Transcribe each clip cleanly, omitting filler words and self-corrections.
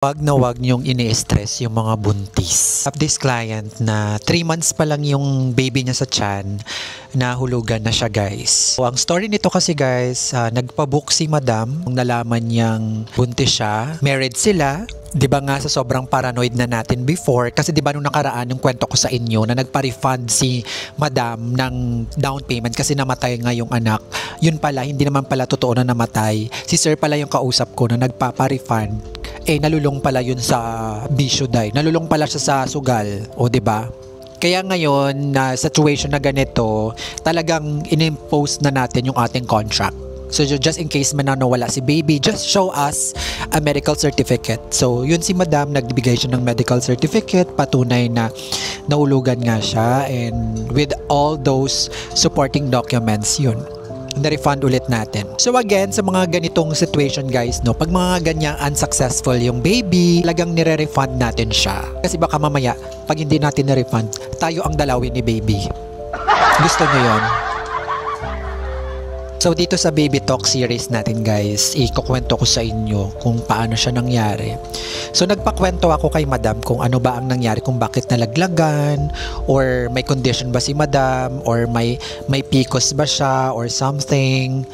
Wag na wag niyong ini-stress yung mga buntis. Of this client na 3 months pa lang yung baby niya sa tiyan, nahulugan na siya guys. So, ang story nito kasi guys, nagpabook si madam nung nalaman niyang buntis siya. Married sila. 'Di ba nga sa sobrang paranoid na natin before, kasi 'di ba nung nakaraan yung kwento ko sa inyo na nagpa-refund si madam ng down payment kasi namatay nga yung anak. Yun pala, hindi naman pala totoo na namatay. Si sir pala yung kausap ko na nagpapa-refund. Nalulong pala yun sa bisyo day. Nalulong pala siya sa sugal. O 'di ba? Kaya ngayon na situation na ganito, talagang inimpose na natin yung ating contract. So just in case man nawala si baby, just show us a medical certificate. So yun si madam, nagbigay siya ng medical certificate, patunay na naulugan nga siya, and with all those supporting documents, yun, na-refund ulit natin. So again, sa mga ganitong situation guys, no, pag mga ganyang unsuccessful yung baby, talagang nire-refund natin siya. Kasi baka mamaya, pag hindi natin na-refund, tayo ang dalawin ni baby. Gusto nyo yun? So dito sa Baby Talk series natin guys, ikukwento ko sa inyo kung paano siya nangyari. So nagpakwento ako kay madam kung ano ba ang nangyari, kung bakit nalaglagan, or may condition ba si madam, or may PCOS ba siya or something.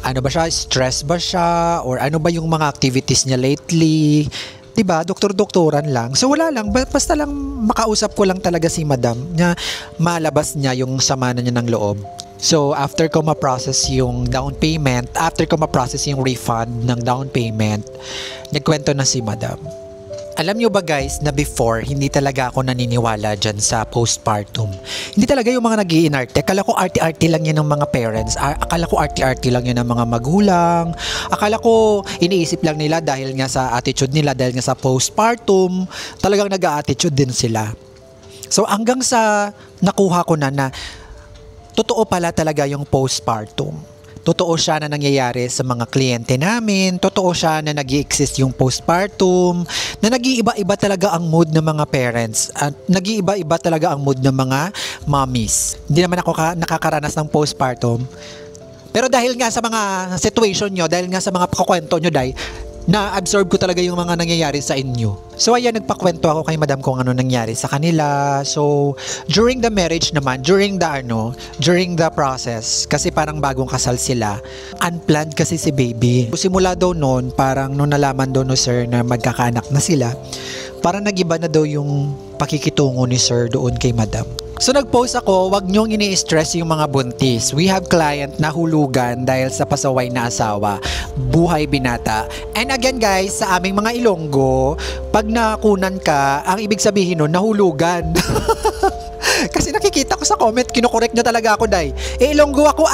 Ano ba siya, stress ba siya, or ano ba yung mga activities niya lately. Diba, doktor-doktoran lang. So wala lang, basta lang makausap ko lang talaga si madam na malabas niya yung sama na niya ng loob. So after ko ma-process yung down payment, after ko ma-process yung refund ng down payment, nagkwento na si madam. Alam nyo ba guys na before, hindi talaga ako naniniwala dyan sa postpartum. Hindi talaga yung mga nag-iinarte. Akala ko arte-arte lang yan ng mga parents. Akala ko arte-arte lang yan ng mga magulang. Akala ko iniisip lang nila dahil nga sa attitude nila, dahil nga sa postpartum, talagang nag-a-attitude din sila. So hanggang sa nakuha ko na totoo pala talaga yung postpartum. Totoo siya na nangyayari sa mga kliyente namin. Totoo siya na nag-i-exist yung postpartum. Na nag-iiba-iba talaga ang mood ng mga parents. At nag-iiba-iba talaga ang mood ng mga mommies. Hindi naman ako nakakaranas ng postpartum. Pero dahil nga sa mga situation nyo, dahil nga sa mga pakakwento nyo, na-absorb ko talaga yung mga nangyayari sa inyo. So ayan, nagpakwento ako kay madam kung ano nangyari sa kanila. So during the marriage naman, during the process, kasi parang bagong kasal sila, unplanned kasi si baby. So, simula daw noon, parang nung nalaman daw no sir na magkakaanak na sila, parang nagiba na daw yung pakikitungo ni sir doon kay madam. So nag-post ako, wag niyong ini-stress yung mga buntis. We have client na hulugan dahil sa pasaway na asawa. Buhay binata. And again guys, sa aming mga Ilonggo, pag nakunan ka, ang ibig sabihin nun, nahulugan. Kasi nakikita ko sa comment, kinukorek nyo talaga ako, day. Ilonggo ako,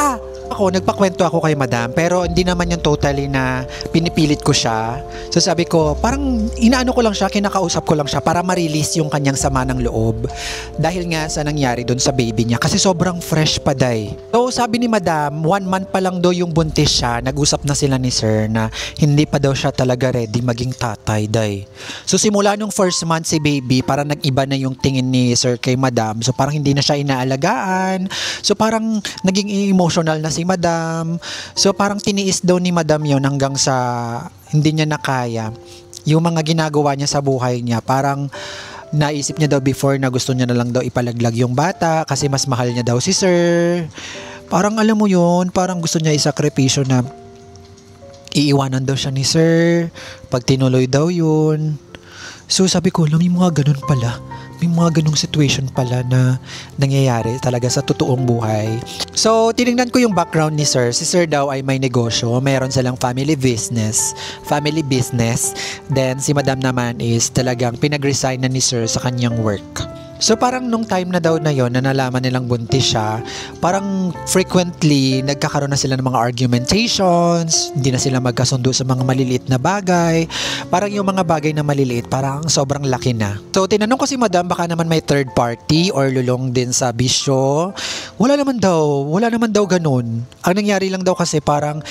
nagpakwento ako kay madam, pero hindi naman yung totally na pinipilit ko siya. So sabi ko, parang inaano ko lang siya, kinakausap ko lang siya para ma-release yung kanyang sama ng loob. Dahil nga sa nangyari doon sa baby niya, kasi sobrang fresh pa day. So sabi ni madam, 1 month pa lang daw yung buntis siya, nag-usap na sila ni sir na hindi pa daw siya talaga ready maging tatay day. So simula nung 1st month si baby, parang nag-iba na yung tingin ni sir kay madam. So parang hindi na siya inaalagaan. So parang naging emotional na si madam. So parang tiniis daw ni madam yon hanggang sa hindi niya nakaya yung mga ginagawa niya sa buhay niya. Parang naisip niya daw before na gusto niya na lang daw ipalaglag yung bata kasi mas mahal niya daw si sir. Parang alam mo yun, parang gusto niya isakripisyo na iiwanan daw siya ni sir pag tinuloy daw yun. So sabi ko, may mga ganun pala. May mga ganung situation pala na nangyayari talaga sa totoong buhay. So, tinignan ko yung background ni sir. Si sir daw ay may negosyo. Meron silang family business. Then, si madam naman is talagang pinag-resign na ni sir sa kanyang work. So parang nung time na daw na yon na nalaman nilang buntis siya, parang frequently nagkakaroon na sila ng mga argumentations, hindi na sila magkasundo sa mga maliliit na bagay. Parang yung mga bagay na maliliit, parang sobrang laki na. So tinanong ko si madam, baka naman may third party or lulong din sa bisyo. Wala naman daw ganun. Ang nangyari lang daw kasi parang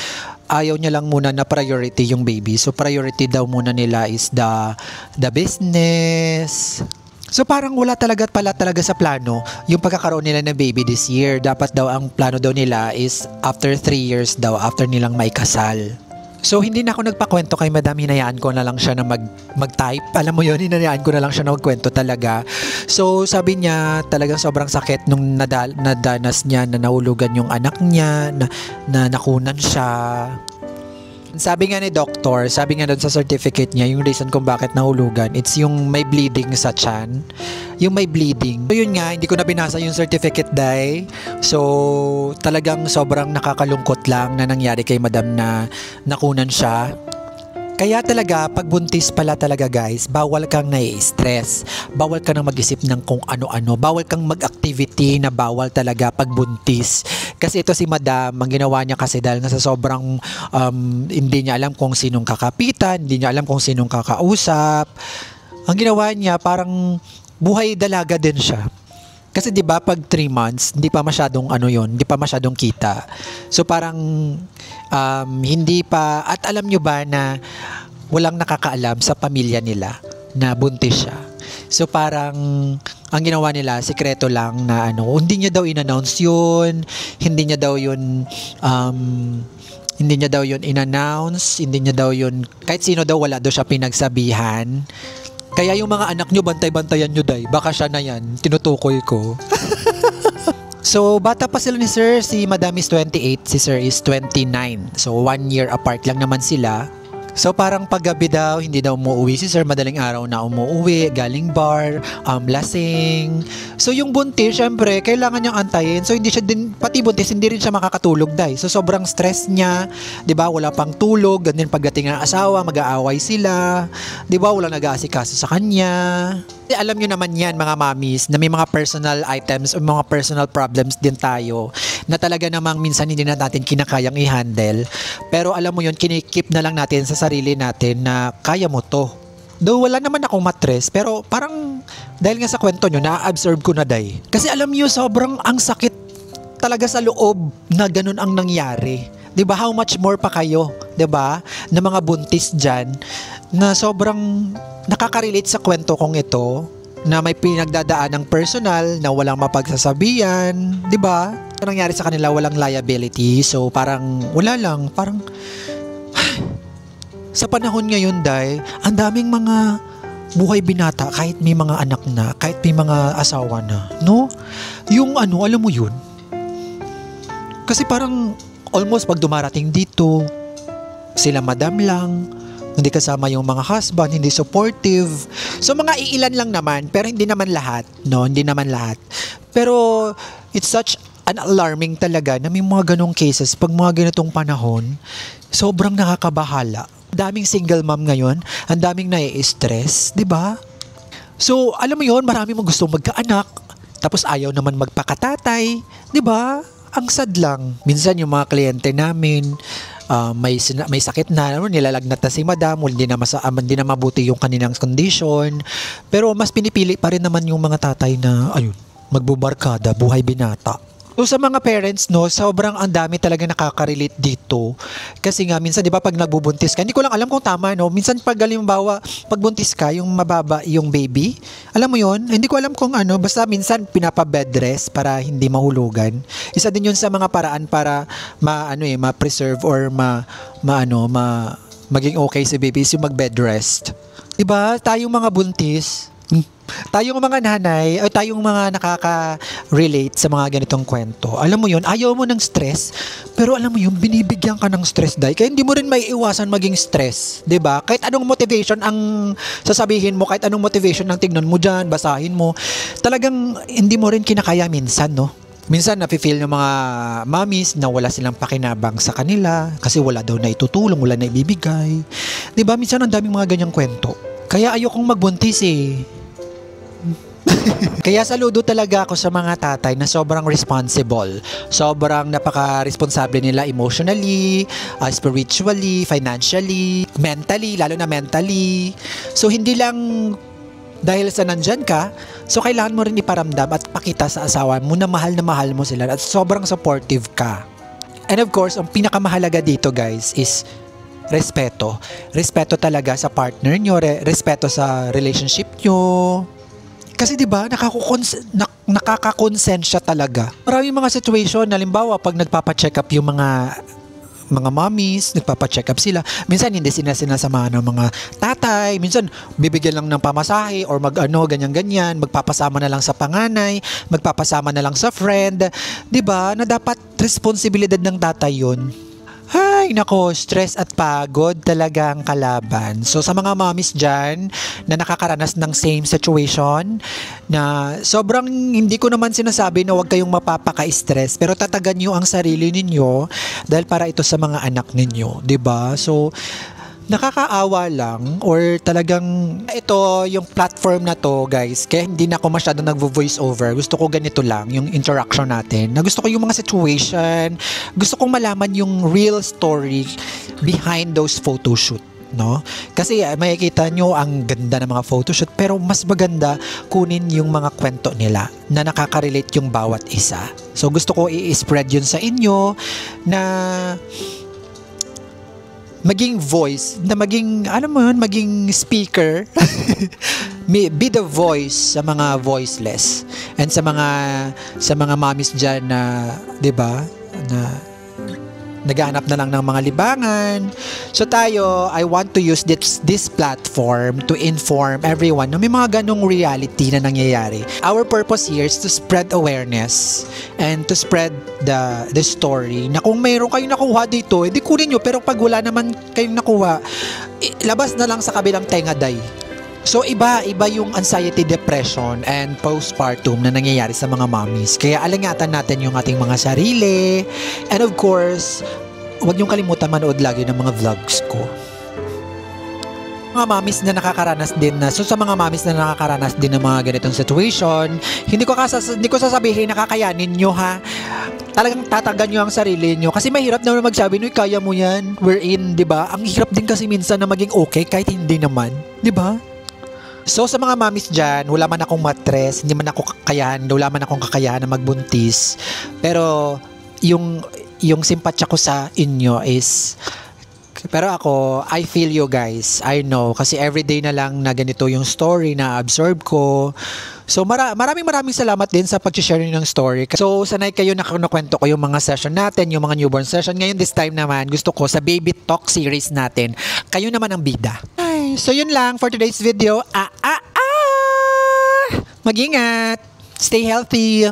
ayaw niya lang muna na priority yung baby. So priority daw muna nila is the business. So parang wala talaga sa plano yung pagkakaroon nila ng baby this year. Dapat daw ang plano daw nila is after 3 years daw, after nilang maikasal. So, hindi na ako nagpakwento kay madam. Hinayaan ko na lang siya na mag-type. Alam mo yun, hinayaan ko na lang siya na magkwento talaga. So, sabi niya, talagang sobrang sakit nung nadanas niya na nahulugan yung anak niya, na nakunan siya. Sabi nga ni doctor, sabi nga doon sa certificate niya, yung reason kung bakit nahulugan, it's yung may bleeding sa tiyan. Yung may bleeding. So yun nga, hindi ko na binasa yung certificate dahil. So talagang sobrang nakakalungkot lang na nangyari kay madam na nakunan siya. Kaya talaga, pag buntis pala talaga guys, bawal kang nai-stress. Bawal ka nang mag-isip ng kung ano-ano. Bawal kang mag-activity na bawal talaga pag buntis. Kasi ito si madam, ang ginawa niya kasi dahil nasa sobrang hindi niya alam kung sinong kakapitan, hindi niya alam kung sinong kakausap. Ang ginawa niya, parang buhay dalaga din siya. Kasi 'di ba pag 3 months, hindi pa masyadong hindi pa masyadong kita. So parang hindi pa, at alam nyo ba na walang nakakaalam sa pamilya nila na buntis siya. So parang ang ginawa nila, sikreto lang na hindi niya daw in-announce yun, hindi niya daw yun in-announce, hindi niya daw yun, kahit sino daw wala daw siya pinagsabihan. Kaya yung mga anak nyo, bantay-bantayan nyo day. Baka siya na yan. Tinutukoy ko. So, bata pa sila ni Sir. Si Madam is 28. Si Sir is 29. So, 1 year apart lang naman sila. So parang paggabi daw, hindi daw umuwi si Sir, madaling araw na umuwi, galing bar, lasing. So yung buntis, syempre, kailangan niyang antayin. So hindi siya din, pati buntis, hindi rin siya makakatulog dahil. So sobrang stress niya, 'di ba? Wala pang tulog, ganyan pagdating ng asawa, mag-aaway sila. 'Di ba? Wala nag-aasikaso sa kanya. Alam nyo naman yan mga mamis na may mga personal items o mga personal problems din tayo na talaga namang minsan hindi na natin kinakayang i-handle, pero alam mo yun, kinikip na lang natin sa sarili natin na kaya mo to. Though wala naman akong matres, pero parang dahil nga sa kwento nyo, na-absorb ko na day. Kasi alam nyo, sobrang ang sakit talaga sa loob na ganun ang nangyari. 'Di ba? How much more pa kayo, 'di ba? Na mga buntis diyan na sobrang nakaka-relate sa kwento kong ito, na may pinagdadaan ng personal na walang mapagsasabihan, 'di ba? Ano nangyari sa kanila, walang liability. So parang wala lang, parang sa panahon ngayon dai, ang daming mga buhay binata kahit may mga anak na, kahit may mga asawa na, no? Yung alam mo yun? Kasi parang almost pag dumarating dito, sila madam lang, hindi kasama yung mga husband, hindi supportive. So mga iilan lang naman, pero hindi naman lahat, no? Hindi naman lahat. Pero it's such an alarming talaga na may mga ganong cases pag mga ganitong panahon, sobrang nakakabahala. Daming single mom ngayon, ang daming nai-stress, 'di ba? So alam mo yon, marami mong gustong magkaanak, tapos ayaw naman magpakatatay, 'di ba? Ang sad lang. Minsan yung mga kliyente namin, may sakit na, nilalagnat na si madam, hindi na mabuti yung kanilang condition. Pero mas pinipili pa rin naman yung mga tatay na, magbubarkada, buhay binata. So sa mga parents, no, sobrang ang dami talaga nakaka-relate dito. Kasi nga, minsan, di ba, pag nagbubuntis ka, hindi ko lang alam kung tama, no? Minsan, pag halimbawa, pagbuntis ka, yung mababa yung baby, alam mo yon, hindi ko alam kung basta minsan, pinapa-bed rest para hindi mahulugan. Isa din yun sa mga paraan para ma-preserve or maging okay si baby, is yung mag-bed rest. Di ba? Tayong mga buntis, tayong mga nanay, o tayong mga nakaka-relate sa mga ganitong kwento, alam mo yun, ayaw mo ng stress, pero alam mo yun, binibigyan ka ng stress dahil, kaya hindi mo rin may iwasan maging stress, 'di ba? Kahit anong motivation ang sasabihin mo, kahit anong motivation ang tignan mo dyan, basahin mo, talagang hindi mo rin kinakaya minsan, no? Minsan nafe-feel ng mga mommies na wala silang pakinabang sa kanila kasi wala daw na itutulong, wala na ibibigay. 'Di ba? Minsan ang daming mga ganyang kwento. Kaya ayokong magbuntis eh. Kaya saludo talaga ako sa mga tatay na sobrang responsible. Sobrang napaka-responsable nila emotionally, spiritually, financially, mentally, lalo na mentally. So hindi lang dahil sa nandyan ka, so kailangan mo rin iparamdam at pakita sa asawa mo na mahal mo sila at sobrang supportive ka. And of course, ang pinakamahalaga dito guys is respeto. Respeto talaga sa partner nyo, respeto sa relationship nyo. Kasi 'di ba, nakakakonsensya talaga. Maraming mga situation, halimbawa pag nagpapa-check up yung mga mga mommies, nagpapa-check up sila. Minsan hindi sila sinasamahan ng mga tatay. Minsan bibigyan lang ng pamasahe or ganyan-ganyan. Magpapasama na lang sa panganay, magpapasama na lang sa friend. 'Di ba? Na dapat responsibilidad ng tatay 'yun. Ay, nako, stress at pagod talaga ang kalaban. So, sa mga mommies dyan na nakakaranas ng same situation, na sobrang hindi ko naman sinasabi na huwag kayong mapapaka-stress, pero tatagan nyo ang sarili ninyo dahil para ito sa mga anak ninyo, 'di ba? So, nakakaawa lang or talagang ito yung platform na to guys, kaya hindi na ako masyado nagvo-voice over. Gusto ko ganito lang yung interaction natin, na gusto ko yung mga situation, gusto kong malaman yung real story behind those photoshoot, no? Kasi makikita nyo ang ganda ng mga photoshoot, pero mas maganda kunin yung mga kwento nila na nakaka-relate yung bawat isa. So gusto ko i-spread yun sa inyo na maging voice, na maging, maging speaker. Be the voice sa mga voiceless. And sa mga mommies dyan na, 'di ba, na naghahanap na lang ng mga libangan. So tayo, I want to use this platform to inform everyone na may mga ganong reality na nangyayari. Our purpose here is to spread awareness and to spread the story na kung mayroon kayong nakuha dito, edi kunin nyo, pero pag wala naman kayong nakuha, labas na lang sa kabilang tenga day. So iba yung anxiety, depression and postpartum na nangyayari sa mga mommies. Kaya alingatan natin yung ating mga sarili. And of course, huwag niyong kalimutan manood lagi ng mga vlogs ko. Mga mommies na nakakaranas din sa mga mommies na nakakaranas din ng mga ganitong situation, hindi ko sasabihin na kakayanin nyo, ha. Talagang tatagan nyo ang sarili nyo kasi mahirap naman magsabi, kaya mo yan, we're in, 'di ba? Ang hirap din kasi minsan na maging okay kahit hindi naman, 'di ba? So sa mga mommies dyan, wala man akong matres, hindi man ako wala man akong kakayahan na magbuntis. Pero yung simpatya ko sa inyo is, pero ako, I feel you guys. I know, kasi everyday na lang na ganito yung story na absorb ko. So maraming salamat din sa pag-share ng story. So sanay kayo na nakwento ko yung mga session natin, yung mga newborn session. Ngayon this time naman, gusto ko sa Baby Talk series natin, kayo naman ang bida. So yun lang for today's video. Mag-ingat. Stay healthy.